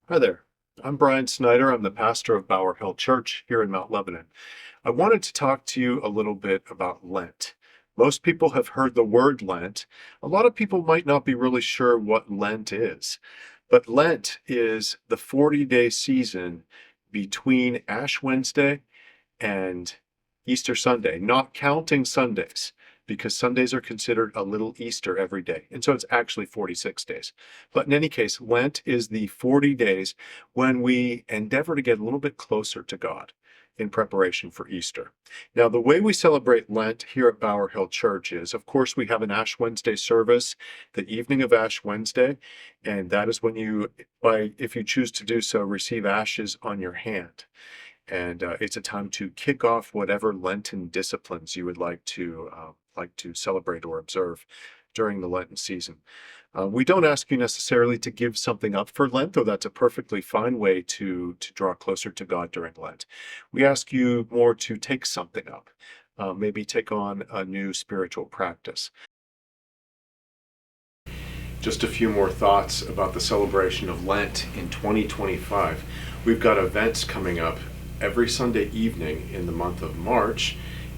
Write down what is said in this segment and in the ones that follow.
Hi there. I'm Brian Snyder. I'm the pastor of Bower Hill Church here in Mount Lebanon. I wanted to talk to you a little bit about Lent. Most people have heard the word Lent. A lot of people might not be really sure what Lent is, but Lent is the 40-day season between Ash Wednesday and Easter Sunday, not counting Sundays, because Sundays are considered a little Easter every day. And so it's actually 46 days. But in any case, Lent is the 40 days when we endeavor to get a little bit closer to God in preparation for Easter. Now, the way we celebrate Lent here at Bower Hill Church is, of course, we have an Ash Wednesday service the evening of Ash Wednesday, and that is when you, if you choose to do so, receive ashes on your hand. And it's a time to kick off whatever Lenten disciplines you would like to celebrate or observe during the Lenten season. We don't ask you necessarily to give something up for Lent, though that's a perfectly fine way to draw closer to God during Lent. We ask you more to take something up, maybe take on a new spiritual practice. Just a few more thoughts about the celebration of Lent in 2025. We've got events coming up every Sunday evening in the month of March,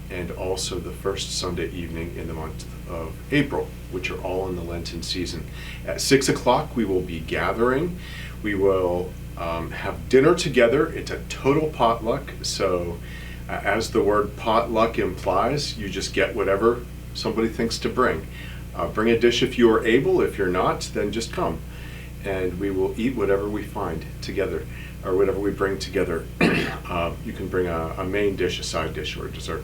and also the first Sunday evening in the month of April, which are all in the Lenten season. At 6 o'clock, we will be gathering. We will have dinner together. It's a total potluck, so as the word potluck implies, you just get whatever somebody thinks to bring. Bring a dish if you are able. If you're not, then just come. And we will eat whatever we find together, or whatever we bring together. You can bring a main dish, a side dish, or a dessert.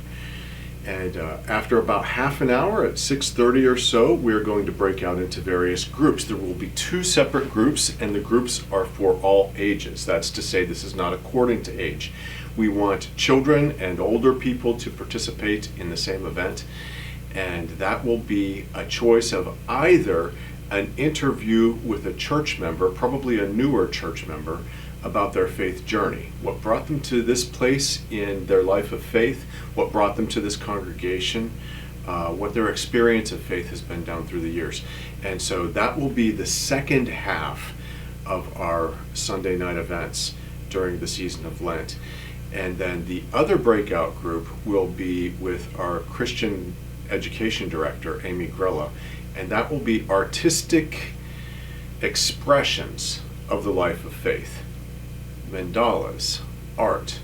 And after about half an hour, at 6:30 or so, we're going to break out into various groups. There will be two separate groups, and the groups are for all ages. That's to say, this is not according to age. We want children and older people to participate in the same event, and that will be a choice of either an interview with a church member, probably a newer church member, about their faith journey. What brought them to this place in their life of faith, what brought them to this congregation, what their experience of faith has been down through the years. And so that will be the second half of our Sunday night events during the season of Lent. And then the other breakout group will be with our Christian education director, Amy Grella, and that will be artistic expressions of the life of faith. Mandalas, art,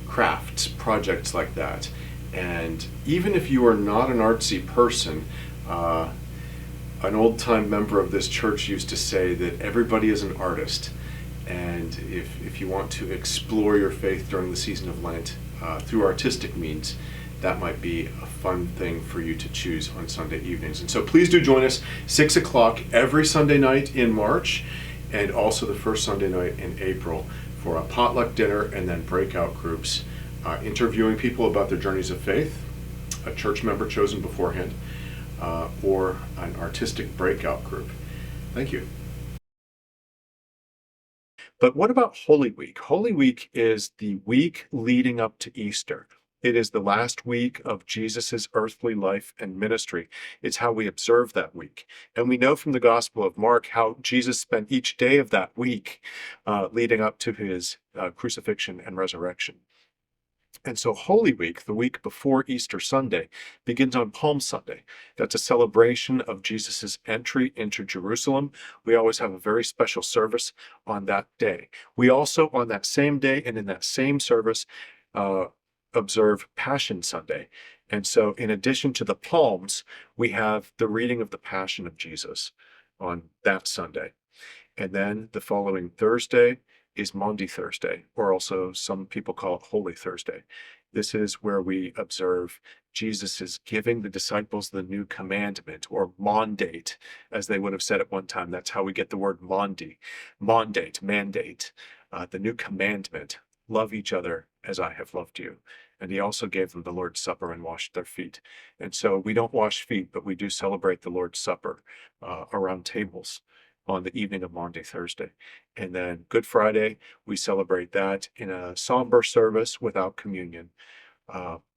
crafts, projects like that. And even if you are not an artsy person, an old-time member of this church used to say that everybody is an artist. And if you want to explore your faith during the season of Lent through artistic means, that might be a fun thing for you to choose on Sunday evenings. And so please do join us 6 o'clock every Sunday night in March, and also the first Sunday night in April for a potluck dinner and then breakout groups, interviewing people about their journeys of faith, a church member chosen beforehand, or an artistic breakout group. Thank you. But what about Holy Week? Holy Week is the week leading up to Easter. It is the last week of Jesus's earthly life and ministry. It's how we observe that week. And we know from the Gospel of Mark how Jesus spent each day of that week leading up to his crucifixion and resurrection. And so Holy Week, the week before Easter Sunday, begins on Palm Sunday. That's a celebration of Jesus's entry into Jerusalem. We always have a very special service on that day. We also, on that same day and in that same service, observe Passion Sunday. And so in addition to the Palms, we have the reading of the Passion of Jesus on that Sunday. And then the following Thursday is Maundy Thursday, or also some people call it Holy Thursday. This is where we observe Jesus' giving the disciples the new commandment, or mandate, as they would have said at one time. That's how we get the word mandate, the new commandment. Love each other as I have loved you. And he also gave them the Lord's Supper and washed their feet. And so we don't wash feet, but we do celebrate the Lord's Supper around tables on the evening of Maundy Thursday. And then Good Friday, we celebrate that in a somber service without communion,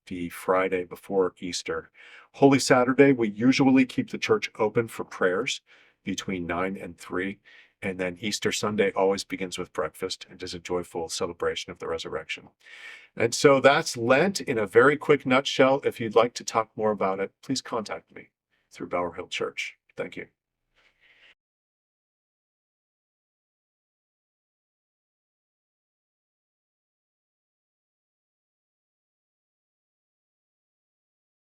the Friday before Easter. Holy Saturday, we usually keep the church open for prayers between 9 and 3. And then Easter Sunday always begins with breakfast and is a joyful celebration of the resurrection. And so that's Lent in a very quick nutshell. If you'd like to talk more about it, please contact me through Bower Hill Church. Thank you.